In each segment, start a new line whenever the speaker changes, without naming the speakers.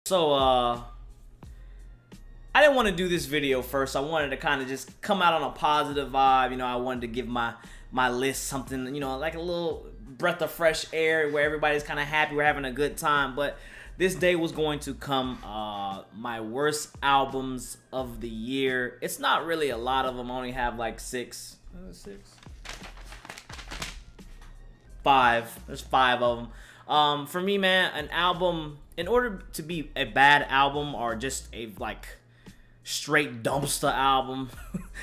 So, I didn't want to do this video first. I wanted to kind of just come out on a positive vibe. You know, I wanted to give my list something, you know, like a little breath of fresh air where everybody's kind of happy, we're having a good time. But this day was going to come, my worst albums of the year. It's not really a lot of them. I only have like five. There's 5 of them. For me, man, an album, in order to be a bad album or just a like straight dumpster album,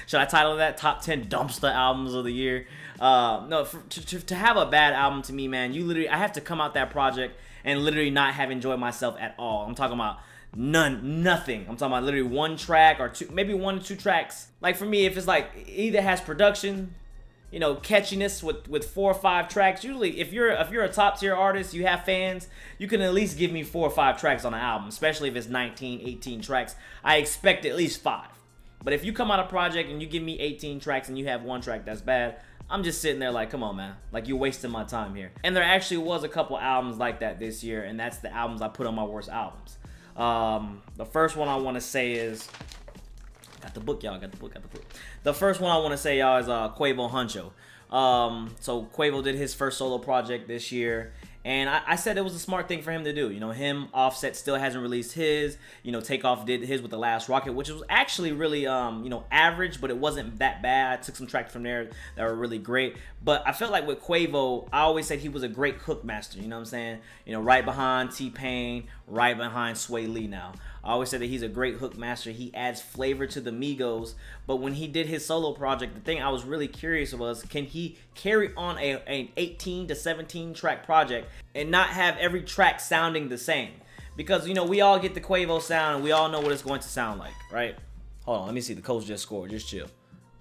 should I title that top 10 dumpster albums of the year? No, to have a bad album, to me, man, I have to come out that project and literally not have enjoyed myself at all. I'm talking about nothing. I'm talking about literally 1 track or 2, maybe 1 or 2 tracks. Like for me, if it's like, it either has production, you know, catchiness with 4 or 5 tracks. Usually, if you're a top tier artist, you have fans, you can at least give me 4 or 5 tracks on an album, especially if it's 19, 18 tracks. I expect at least 5. But if you come out a project and you give me 18 tracks and you have 1 track that's bad, I'm just sitting there like, come on, man. Like, you're wasting my time here. And there actually was a couple albums like that this year, and that's the albums I put on my worst albums. The first one I want to say is... Got the book, y'all. Got the book. The first one I want to say, y'all, is Quavo Huncho. So Quavo did his first solo project this year, and I said it was a smart thing for him to do. You know, him, Offset still hasn't released his. You know, Takeoff did his with The Last Rocket, which was actually really, you know, average, but it wasn't that bad. I took some tracks from there that were really great. But I felt like with Quavo, I always said he was a great hook master. You know what I'm saying? You know, right behind T-Pain, right behind Sway Lee now. I always said that he's a great hook master. He adds flavor to the Migos. But when he did his solo project, the thing I was really curious was, can he carry on an 18 to 17 track project and not have every track sounding the same? Because, you know, we all get the Quavo sound and we all know what it's going to sound like, right? Hold on, let me see. The Colts just scored. Just chill.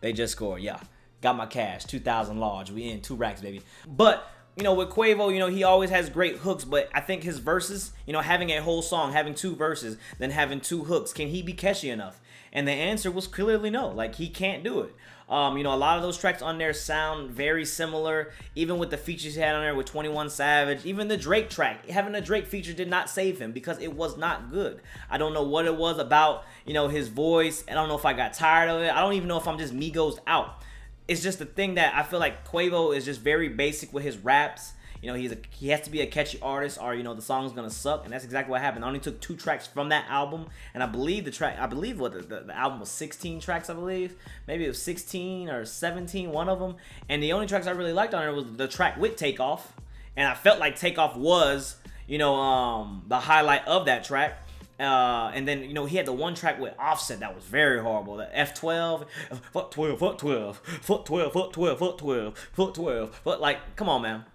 They just scored, yeah. Got my cash. 2,000 large. We in 2 racks, baby. But... you know, with Quavo, you know, he always has great hooks, but I think his verses, you know, having a whole song, having 2 verses, then having 2 hooks, can he be catchy enough? And the answer was clearly no. Like, he can't do it. You know, a lot of those tracks on there sound very similar, even with the features he had on there with 21 Savage. Even the Drake track, having a Drake feature did not save him because it was not good. I don't know what it was about, you know, his voice. I don't know if I got tired of it. I don't even know if I'm just Migos out. It's just the thing that I feel like Quavo is just very basic with his raps. You know, he has to be a catchy artist or, you know, the song's gonna suck, and that's exactly what happened. I only took 2 tracks from that album, and I believe the album was 16 tracks, I believe. Maybe it was 16 or 17, one of them. And the only tracks I really liked on it was the track with Takeoff, and I felt like Takeoff was, you know, the highlight of that track. And then, you know, he had the 1 track with Offset that was very horrible. The F12, fuck 12, fuck 12, fuck 12, fuck 12, fuck 12, fuck 12. But like, come on, man.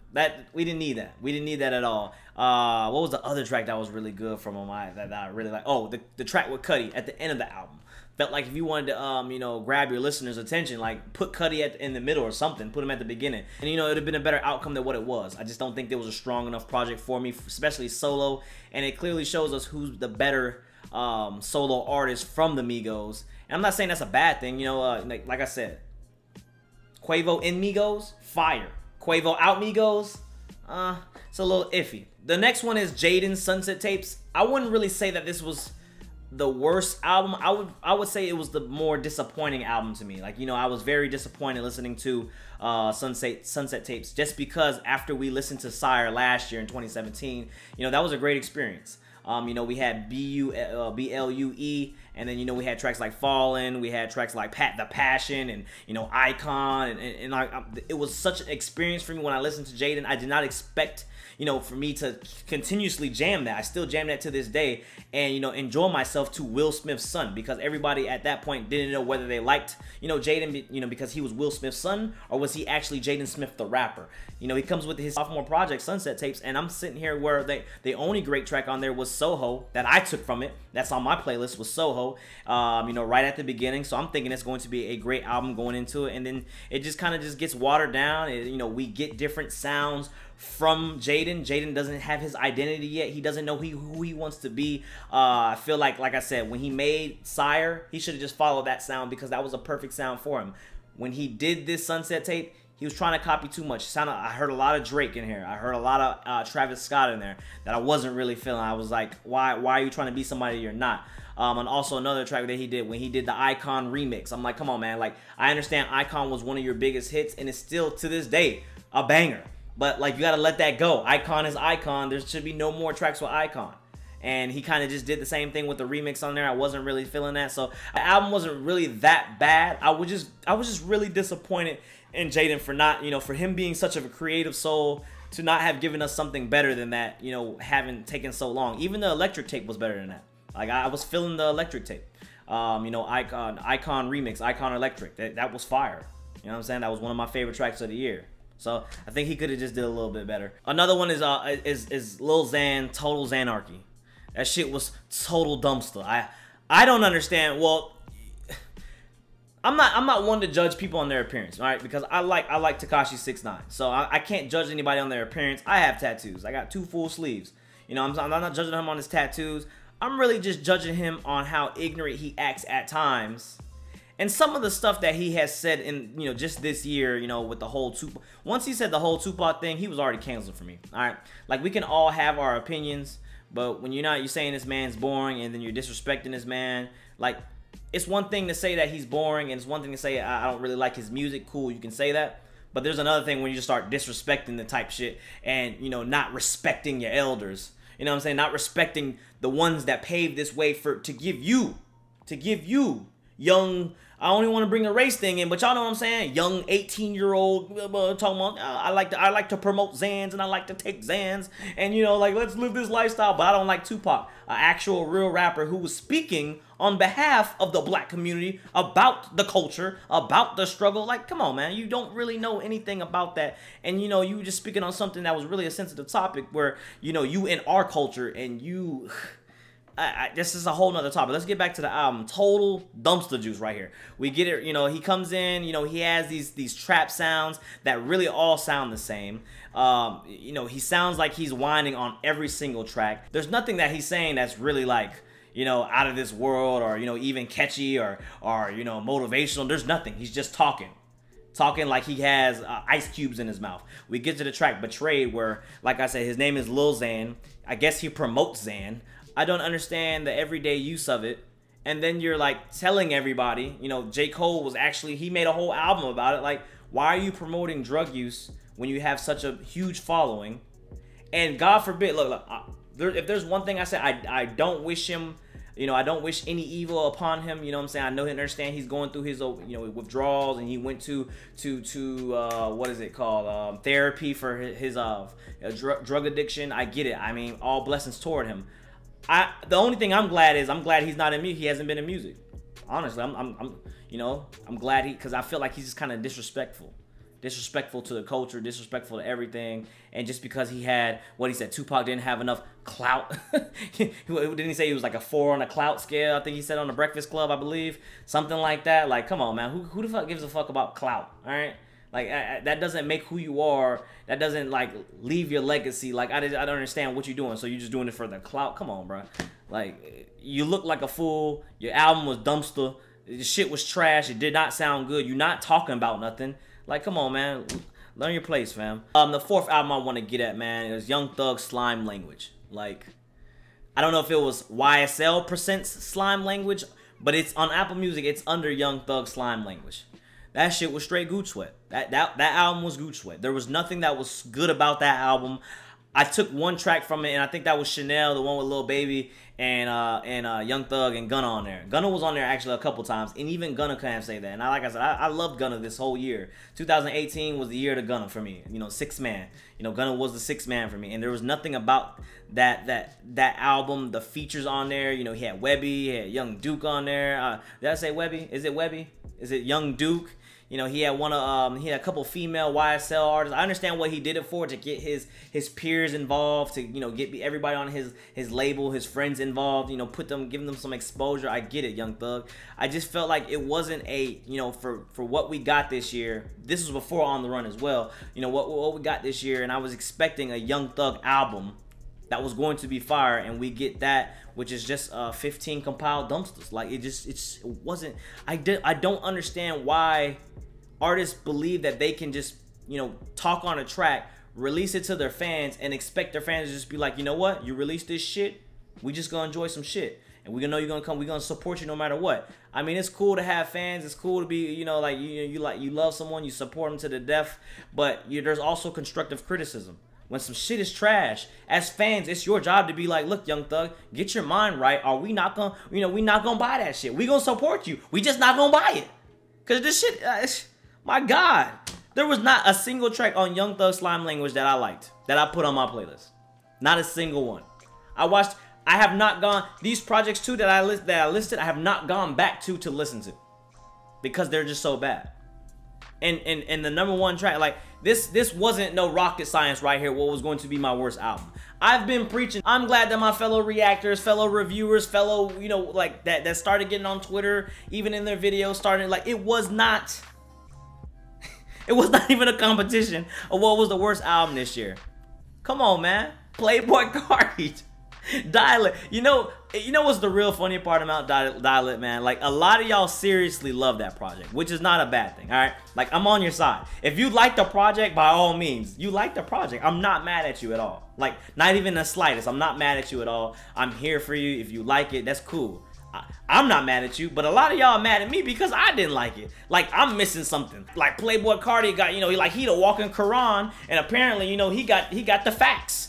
We didn't need that. We didn't need that at all. What was the other track that was really good from him that I really like? Oh, the track with Cudi at the end of the album. Felt like if you wanted to, you know, grab your listeners' attention, like put Cudi in the middle or something, put him at the beginning, and you know, it'd have been a better outcome than what it was. I just don't think there was a strong enough project for me, especially solo, and it clearly shows us who's the better solo artist from the Migos. And I'm not saying that's a bad thing, you know. Like I said, Quavo in Migos, fire. Quavo out Migos, it's a little iffy. The next one is Jaden's Sunset Tapes. I wouldn't really say that this was the worst album. I would say it was the more disappointing album to me. Like, you know, I was very disappointed listening to Sunset Tapes, just because after we listened to Sire last year in 2017, you know, that was a great experience. You know, we had BLUE, and then, you know, we had tracks like Fallen, we had tracks like The Passion, and, you know, Icon, and like, it was such an experience for me when I listened to Jaden. I did not expect, you know, for me to continuously jam that. I still jam that to this day, and, you know, enjoy myself to Will Smith's son, because everybody at that point didn't know whether they liked, you know, Jaden, you know, because he was Will Smith's son, or was he actually Jaden Smith the rapper. You know, he comes with his sophomore project, Sunset Tapes, and I'm sitting here where the only great track on there was Soho, that I took from it. That's on my playlist, was Soho, you know, right at the beginning. So I'm thinking it's going to be a great album going into it, and then it just kind of just gets watered down. You know, we get different sounds from Jaden. Jaden doesn't have his identity yet. He doesn't know who he wants to be. I feel like I said, when he made Sire, he should have just followed that sound, because that was a perfect sound for him. When he did this Sunset Tape, He was trying to copy too much. I heard a lot of Drake in here. I heard a lot of Travis Scott in there that I wasn't really feeling. I was like, why are you trying to be somebody you're not? And also another track that he did when he did the Icon remix. I'm like, come on, man. Like, I understand Icon was one of your biggest hits, and it's still to this day a banger. But like, you gotta let that go. Icon is Icon. There should be no more tracks with Icon. And he kind of just did the same thing with the remix on there. I wasn't really feeling that. So the album wasn't really that bad. I was just really disappointed in Jaden for not, for him being such of a creative soul to not have given us something better than that, having taken so long. Even the electric tape was better than that. Like, I was feeling the electric tape. Icon remix, Icon electric. That was fire. You know what I'm saying? That was one of my favorite tracks of the year. So I think he could have just did a little bit better. Another one is Lil Xan, Total Xanarchy. That shit was total dumpster. I don't understand. Well, I'm not one to judge people on their appearance, all right? Because I like Tekashi 6ix9ine, so I can't judge anybody on their appearance. I have tattoos. I got 2 full sleeves. I'm not judging him on his tattoos. I'm really just judging him on how ignorant he acts at times, and some of the stuff that he has said in just this year. With the whole Tupac. Once he said the whole Tupac thing, he was already canceled for me. All right, like, we can all have our opinions. But when you're saying this man's boring and then you're disrespecting this man, like, it's one thing to say that he's boring and it's one thing to say I don't really like his music. Cool, you can say that. But there's another thing when you just start disrespecting the type shit and, not respecting your elders. You know what I'm saying? Not respecting the ones that paved this way to give you young, I don't even want to bring the race thing in, but y'all know what I'm saying? Young 18-year-old talking about, I like to promote Xans and I like to take Xans and like, let's live this lifestyle. But I don't like Tupac, an actual real rapper who was speaking on behalf of the black community about the culture, about the struggle. Like, come on, man, you don't really know anything about that, and you were just speaking on something that was really a sensitive topic where you in our culture and you. This is a whole nother topic. Let's get back to the album. Total dumpster juice right here. We get it. He comes in. He has these trap sounds that really all sound the same. He sounds like he's whining on every single track. There's nothing that he's saying that's really like out of this world or even catchy or motivational. There's nothing. He's just talking like he has ice cubes in his mouth. We get to the track Betrayed, where, like I said, his name is Lil Xan. I guess he promotes Xan. I don't understand the everyday use of it. And then you're like telling everybody, J. Cole was actually, he made a whole album about it. Like, why are you promoting drug use when you have such a huge following? And God forbid, look, if there's one thing I said, I don't wish him, I don't wish any evil upon him. You know what I'm saying? I know he understand he's going through his, withdrawals, and he went to what is it called? Therapy for his drug addiction. I get it. I mean, all blessings toward him. The only thing I'm glad he's not in music. He hasn't been in music. Honestly, I'm glad because I feel like he's just kind of disrespectful to the culture, disrespectful to everything, and just because he had what he said, Tupac didn't have enough clout. Didn't he say he was like a 4 on a clout scale? I think he said on the Breakfast Club, I believe, something like that. Like, come on, man, who the fuck gives a fuck about clout? All right. Like, that doesn't make who you are. That doesn't, like, leave your legacy. Like, I don't understand what you're doing. So you're just doing it for the clout? Come on, bro. Like, you look like a fool. Your album was dumpster. The shit was trash. It did not sound good. You're not talking about nothing. Like, come on, man. Learn your place, fam. The 4th album I want to get at, man, is Young Thug Slime Language. Like, I don't know if it was YSL Presents Slime Language, but it's on Apple Music. It's under Young Thug Slime Language. That shit was straight Gooch Sweat. That album was Gooch Sweat. There was nothing that was good about that album. I took one track from it, and I think that was Chanel, the one with Lil Baby and Young Thug and Gunna on there. Gunna was on there actually a couple times, and even Gunna can't say that. And like I said, I loved Gunna this whole year. 2018 was the year to Gunna for me. 6th man. Gunna was the 6th man for me, and there was nothing about that album. The features on there, he had Webby, he had Young Duke on there. Did I say Webby? Is it Webby? Is it Young Duke? He had he had a couple female YSL artists. I understand what he did it for, to get his peers involved, to get everybody on his label, his friends involved, give them some exposure. I get it, Young Thug. I just felt like it wasn't for what we got this year. This was before On the Run as well. What we got this year, and I was expecting a Young Thug album that was going to be fire, and we get that, which is just 15 compiled dumpsters. Like, it wasn't. I don't understand why artists believe that they can just talk on a track, release it to their fans, and expect their fans to just be like, you know what, you release this shit, we just gonna enjoy some shit, and we gonna know you're gonna come, we gonna support you no matter what. I mean, it's cool to have fans, it's cool to be, you love someone, you support them to the death, but there's also constructive criticism. When some shit is trash, as fans, it's your job to be like, look, Young Thug, get your mind right, or we not gonna, we not gonna buy that shit. We gonna support you, we just not gonna buy it, cause this shit, my God. There was not a single track on Young Thug Slime Language that I liked, that I put on my playlist. Not a single one. I have not gone, these projects too that I listed, I have not gone back to listen to. Because they're just so bad. And the number one track, like, this wasn't no rocket science right here, what was going to be my worst album. I've been preaching, I'm glad that my fellow reactors, fellow reviewers, fellow, like, that started getting on Twitter, even in their videos, it was not... It was not even a competition of what was the worst album this year. Come on, man. Playboy Cardi. Dial It. You know what's the real funny part about Dial It, man? Like, a lot of y'all seriously love that project, which is not a bad thing, all right? Like, I'm on your side. If you like the project, by all means, you like the project. I'm not mad at you at all. Like, not even the slightest. I'm not mad at you at all. I'm here for you. If you like it, that's cool. I'm not mad at you, but a lot of y'all are mad at me because I didn't like it. Like, I'm missing something. Like, Playboy Cardi got, he the walking Quran, and apparently, he got the facts.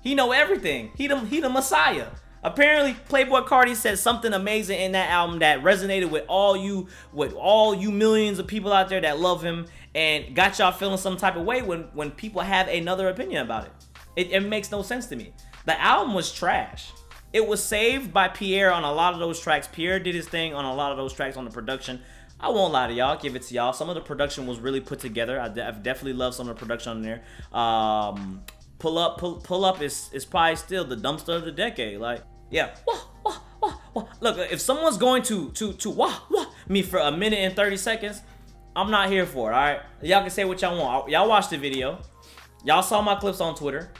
He know everything. He the Messiah. Apparently, Playboy Cardi said something amazing in that album that resonated with all you millions of people out there that love him, and got y'all feeling some type of way when people have another opinion about it. It makes no sense to me. The album was trash. It was saved by Pierre on a lot of those tracks. Pierre did his thing on a lot of those tracks on the production. I won't lie to y'all, give it to y'all. Some of the production was really put together. I've definitely loved some of the production on there. Pull Up is probably still the dumpster of the decade. Like, yeah. Look, if someone's going to me for a minute and 30 seconds, I'm not here for it, all right? Y'all can say what y'all want. Y'all watched the video. Y'all saw my clips on Twitter.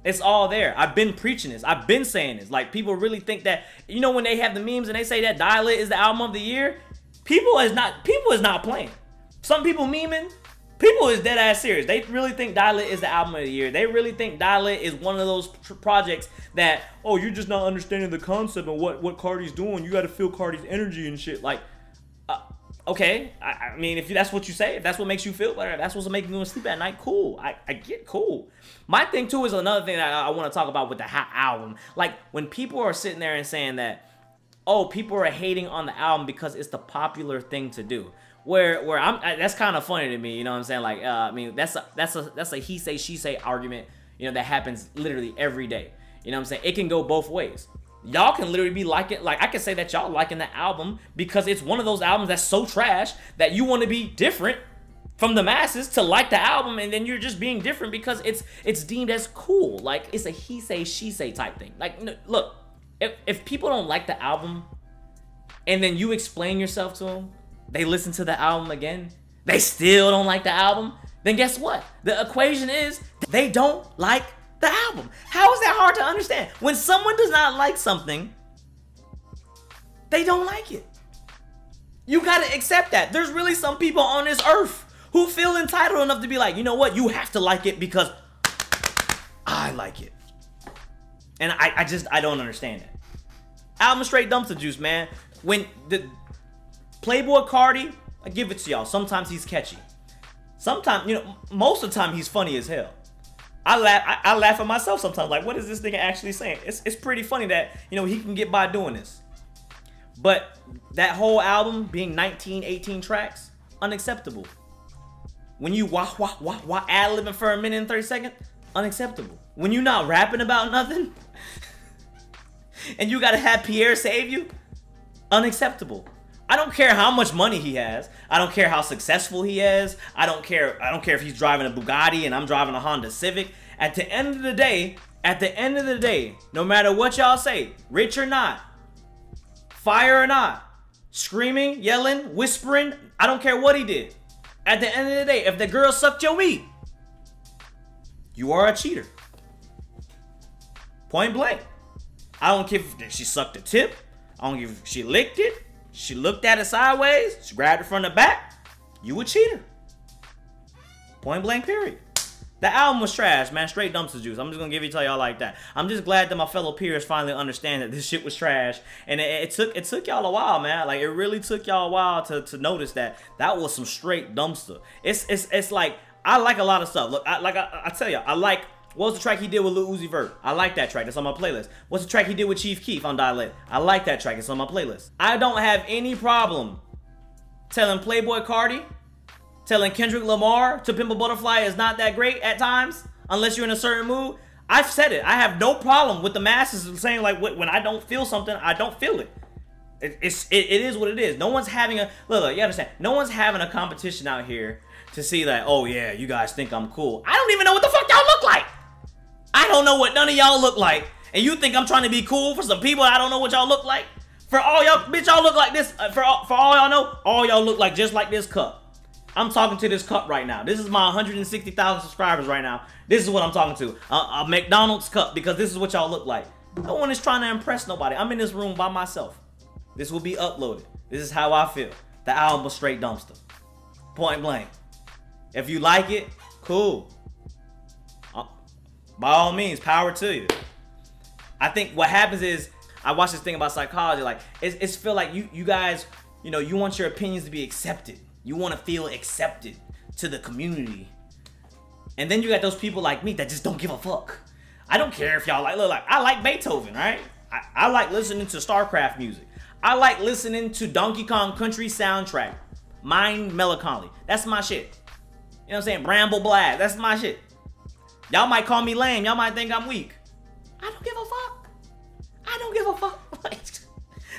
It's all there. I've been preaching this. I've been saying this. Like, people really think that, when they have the memes and they say that Dial It is the album of the year, people is not playing. Some people memeing, people is dead ass serious. They really think Dial It is the album of the year. They really think Dial It is one of those projects that, oh, you're just not understanding the concept of what Cardi's doing. You got to feel Cardi's energy and shit. Like, okay, I mean, if that's what you say, if that's what makes you feel better, if that's what's making you want to sleep at night, cool. I get cool. My thing too is another thing that I want to talk about with the album. Like, when people are sitting there and saying that, oh, people are hating on the album because it's the popular thing to do. Where that's kind of funny to me, you know what I'm saying? Like, I mean, that's a he say she say argument, that happens literally every day. You know what I'm saying? It can go both ways. Y'all can literally be liking, like, I can say that y'all liking the album because it's one of those albums that's so trash that you want to be different from the masses to like the album, and then you're just being different because it's deemed as cool. Like, it's a he say she say type thing. Like, look, if people don't like the album and then you explain yourself to them, they listen to the album again, they still don't like the album, then guess what? The equation is they don't like the album. How is that hard to understand? When someone does not like something, they don't like it. You gotta accept that. There's really some people on this earth who feel entitled enough to be like, you know what? You have to like it because I like it. And I don't understand it. Album straight dumpster juice, man. When the Playboy Cardi, I give it to y'all. Sometimes he's catchy. Sometimes, most of the time he's funny as hell. I laugh at myself sometimes. Like, what is this nigga actually saying? It's pretty funny that, he can get by doing this. But that whole album being 18 tracks, unacceptable. When you ad-libbing for a minute and 30 seconds, unacceptable. When you not rapping about nothing, and you gotta have Pierre save you, unacceptable. I don't care how much money he has. I don't care how successful he is. I don't care if he's driving a Bugatti and I'm driving a Honda Civic. At the end of the day, no matter what y'all say, rich or not, fire or not, screaming, yelling, whispering, I don't care what he did. At the end of the day, if the girl sucked your meat, you are a cheater. Point blank. I don't care if she sucked a tip. I don't care if she licked it. She looked at it sideways. She grabbed it from the back. You a cheater. Point blank, period. The album was trash, man. Straight dumpster juice. I'm just gonna tell y'all like that. I'm just glad that my fellow peers finally understand that this shit was trash. And it took y'all a while, man. Like, it really took y'all a while to notice that was some straight dumpster. It's like, I like a lot of stuff. Look, I tell y'all, I like, what was the track he did with Lil Uzi Vert? I like that track. That's on my playlist. What's the track he did with Chief Keef on Dialect? I like that track. It's on my playlist. I don't have any problem telling Playboy Cardi, telling Kendrick Lamar to Pimp a Butterfly is not that great at times, unless you're in a certain mood. I've said it. I have no problem with the masses saying, like, when I don't feel something, I don't feel it. It is what it is. No one's having a, look, you understand, no one's having a competition out here to see that, oh yeah, you guys think I'm cool. I don't even know what the fuck y'all look like. I don't know what none of y'all look like. And you think I'm trying to be cool for some people I don't know what y'all look like? For all y'all, bitch, y'all look like this. For all y'all know, all y'all look like just like this cup. I'm talking to this cup right now. This is my 160,000 subscribers right now. This is what I'm talking to. A McDonald's cup, because this is what y'all look like. No one is trying to impress nobody. I'm in this room by myself. This will be uploaded. This is how I feel. The album was straight dumpster. Point blank. If you like it, cool. By all means, power to you. I think what happens is, I watched this thing about psychology, like, it's feel like you guys, you know, you want your opinions to be accepted. You want to feel accepted to the community. And then you got those people like me that just don't give a fuck. I don't care if y'all like, look, like, I like Beethoven, right? I like listening to StarCraft music. I like listening to Donkey Kong Country soundtrack. Mind Melancholy. That's my shit. You know what I'm saying? Bramble Blast. That's my shit. Y'all might call me lame. Y'all might think I'm weak. I don't give a fuck. I don't give a fuck.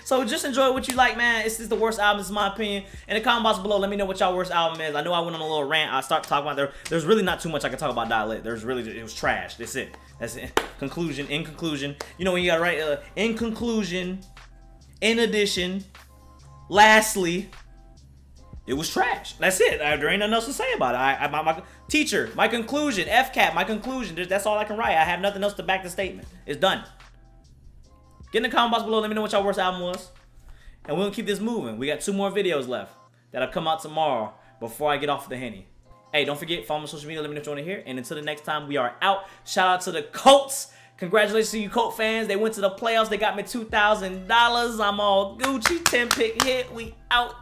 So just enjoy what you like, man. This is the worst album, this is my opinion. In the comment box below, let me know what y'all worst album is. I know I went on a little rant. I started talking about there's really not too much I can talk about Dialect. It was trash. That's it. That's it. In conclusion. You know when you gotta write in conclusion, in addition, lastly, it was trash. That's it. There ain't nothing else to say about it. My teacher, my conclusion, FCAT, my conclusion. That's all I can write. I have nothing else to back the statement. It's done. Get in the comment box below. Let me know what y'all worst album was. And we're going to keep this moving. We got 2 more videos left that'll come out tomorrow before I get off the Henny. Hey, don't forget, follow me on social media. Let me know what you want to hear. And until the next time, we are out. Shout out to the Colts. Congratulations to you Colt fans. They went to the playoffs. They got me $2,000. I'm all Gucci. 10-pick hit. We out.